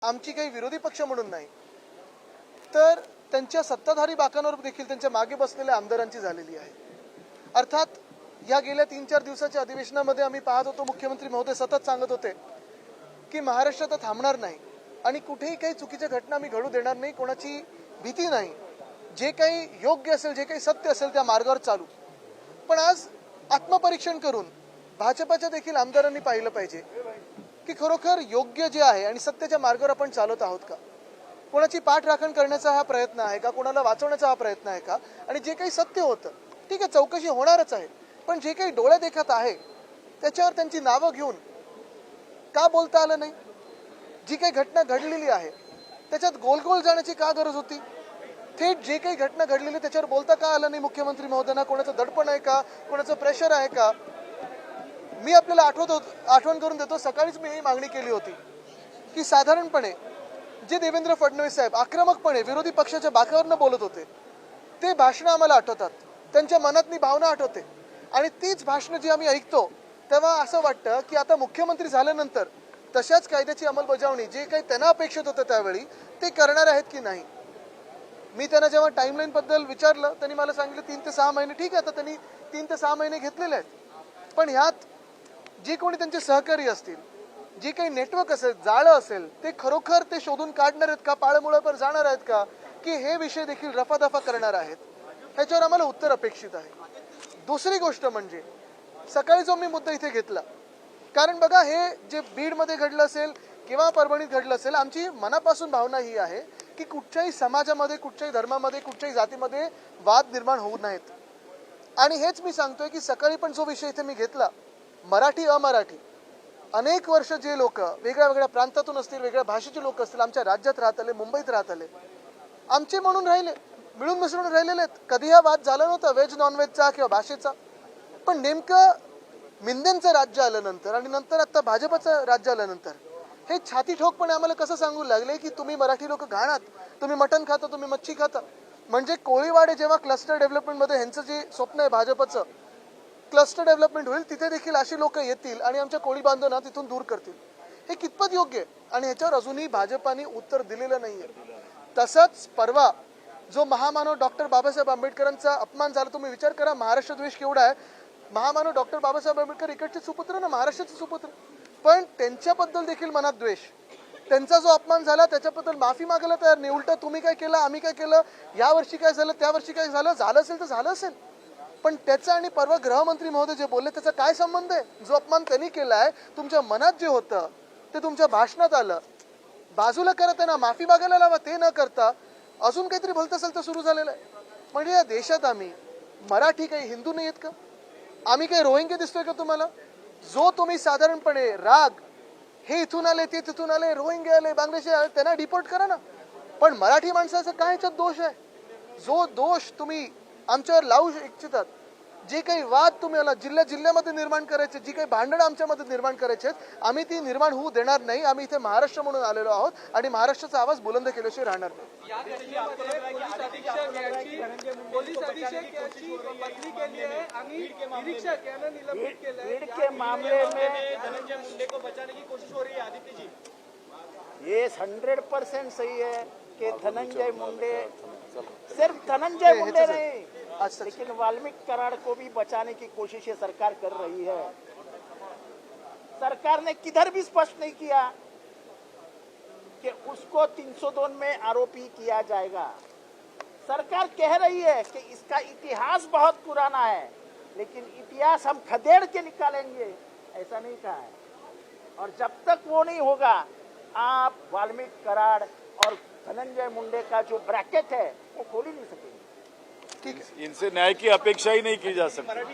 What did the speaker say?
आमची काही विरोधी पक्ष म्हणून नाही, तर त्यांच्या सत्ताधारी बाकांवर देखील त्यांच्या मागे बसलेल्या आमदारांची झालेली आहे. अर्थात या गेल्या 3-4 दिवसाच्या अधिवेशनामध्ये आम्ही पाहत होतो, मुख्यमंत्री महोदय सतत सांगत होते की महाराष्ट्र तर थांबणार नाही आणि कुठेही काही चुकीच्या घटना मी घडू देणार नाही, कोणाची भीती नाही, जे काही योग्य असेल, जे काही सत्य असेल त्या मार्गावर चालू. पण आज आत्मपरीक्षण करून भाजपच्या देखील आमदारांनी पाहिलं पाहिजे की खरोखर योग्य जे आहे आणि सत्याच्या मार्गावर आपण चालत आहोत का. कोणाची पाठराखण करण्याचा हा प्रयत्न आहे का, कोणाला वाचवण्याचा हा प्रयत्न आहे का. आणि जे काही सत्य होतं ठीक आहे, चौकशी होणारच आहे, पण जे काही डोळ्या देखत आहे त्याच्यावर त्यांची नावं घेऊन का बोलता आलं नाही. जी काही घटना घडलेली आहे त्याच्यात गोल जाण्याची का गरज होती. थेट जे काही घटना घडलेली त्याच्यावर बोलता का आलं नाही मुख्यमंत्री महोदयांना. कोणाचं दडपण आहे का, कोणाचं प्रेशर आहे का. मी आपल्याला आठवण करून देतो, सकाळीच मी ही मागणी केली होती की साधारणपणे जे देवेंद्र फडणवीस साहेब आक्रमकपणे विरोधी पक्षाच्या बाकावरनं बोलत होते ते भाषणं आम्हाला आठवतात, त्यांच्या मनातली भावना आठवते. आणि तीच भाषणं जी आम्ही ऐकतो तेव्हा असं वाटतं की आता मुख्यमंत्री झाल्यानंतर तशाच कायद्याची अंमलबजावणी जे काही त्यांना अपेक्षित होतं त्यावेळी ते करणार आहेत की नाही. मी त्यांना जेव्हा टाईमलाईन बद्दल विचारलं त्यांनी मला सांगितलं 3 ते 6 महिने. ठीक आहे, आता त्यांनी 3 ते 6 महिने घेतलेले आहेत, पण ह्यात जे कोणी त्यांचे सहकारी असतील, जे काही नेटवर्क असेल, जाळं असेल, ते खरोखर ते शोधून काढणार आहेत का, पाळमुळावर जाणार आहेत का, की हे विषय देखील रफादफा करणार आहेत, ह्याच्यावर आम्हाला उत्तर अपेक्षित आहे. दुसरी गोष्ट म्हणजे सकाळी जो मी मुद्दा इथे घेतला, कारण बघा हे जे बीडमध्ये घडलं असेल किंवा परभणीत घडलं असेल, आमची मनापासून भावना ही आहे की कुठच्याही समाजामध्ये, कुठच्याही धर्मामध्ये, कुठच्याही जातीमध्ये वाद निर्माण होऊ नयेत. आणि हेच मी सांगतोय की सकाळी पण जो विषय इथे मी घेतला, मराठी अमराठी अनेक वर्ष जे लोक वेगळ्या प्रांतातून असतील, वेगळ्या भाषेचे लोक असतील, आमच्या राज्यात राहत आले, मुंबईत राहत आले, आमचे म्हणून राहिले, मिळून मिसळून राहिलेले आहेत. कधी हा वाद झाला नव्हता व्हेज नॉनव्हेजचा किंवा भाषेचा. पण नेमकं मिंदेंचं राज्य आल्यानंतर आणि नंतर आता भाजपचं राज्य आल्यानंतर हे छाती ठोकपणे आम्हाला कसं सांगू लागले की तुम्ही मराठी लोक घाणात, तुम्ही मटण खाता, तुम्ही मच्छी खाता. म्हणजे कोळीवाडे जेव्हा क्लस्टर डेव्हलपमेंटमध्ये ह्यांचं जे स्वप्न आहे भाजपचं, क्लस्टर डेव्हलपमेंट होईल, तिथे देखील अशी लोक येतील आणि आमच्या कोळी बांधवांना तिथून दूर करतील. हे कितपत योग्य आहे. आणि ह्याच्यावर अजूनही भाजपाने उत्तर दिलेलं नाहीये. तसंच परवा जो महामानव डॉक्टर बाबासाहेब आंबेडकरांचा अपमान झाला, तुम्ही विचार करा महाराष्ट्र द्वेष केवढा आहे. महामानव डॉक्टर बाबासाहेब आंबेडकर इकडचे सुपुत्र ना, महाराष्ट्राचे सुपुत्र, पण त्यांच्याबद्दल देखील मनात द्वेष. त्यांचा जो अपमान झाला त्याच्याबद्दल माफी मागायला तयार नाही. उलट तुम्ही काय केलं, आम्ही काय केलं, या वर्षी काय झालं, त्या वर्षी काय झालं, झालं असेल तर झालं असेल, पण त्याचा आणि परवा गृहमंत्री महोदय जे बोलले त्याचा काय संबंध आहे. जो अपमान त्यांनी केलाय, तुमच्या मनात जे होतं ते तुमच्या भाषणात आलं, बाजूला करत आहे ना, माफी मागायला लावा. ते न करता अजून काहीतरी भलतं असेल तर सुरू झालेलं आहे. म्हणजे या देशात आम्ही मराठी काही हिंदू नाही आहेत का, आम्ही काही रोहिंगे दिसतोय का तुम्हाला. जो तुम्ही साधारणपणे राग, हे इथून आले, ते तिथून आले, रोहिंगे आले, बांगलादेशी आले, त्यांना डिपोर्ट करा ना. पण मराठी माणसाचा काय ह्याच्यात दोष आहे. जो दोष तुम्ही आमच्यावर लावू इच्छितात, जे काही वाद तुम्हाला जिल्ह्यामध्ये निर्माण करायचे, जी काही भांडणं आमच्यामध्ये निर्माण करायचे आहेत, आम्ही ती निर्माण होऊ देणार नाही. आम्ही इथे महाराष्ट्र म्हणून आलेलो आहोत आणि महाराष्ट्राचा आवाज बुलंद केल्याशिवाय राहणार नाही. भीड़ के मामले में धनंजय मुंडे को बचाने की कोशिश हो रही है आदित्य जी. ये 100% सही है कि धनंजय मुंडे, सिर्फ धनंजय मुंडे नहीं, लेकिन वाल्मीकि कराड़ को भी बचाने की कोशिश ये सरकार कर रही है. सरकार ने किधर भी स्पष्ट नहीं किया कि उसको 302 में आरोपी किया जाएगा. सरकार कह रही है कि इसका इतिहास बहुत पुराना है, लेकिन इतिहास हम खदेड़ के निकालेंगे, ऐसा नहीं कहा है. और जब तक वो नहीं होगा, आप वाल्मीकि कराड़ और धनंजय मुंडे का जो ब्रैकेट है वो खोल ही नहीं सकेंगे. इनसे न्याय की अपेक्षा ही नहीं की जा सकती.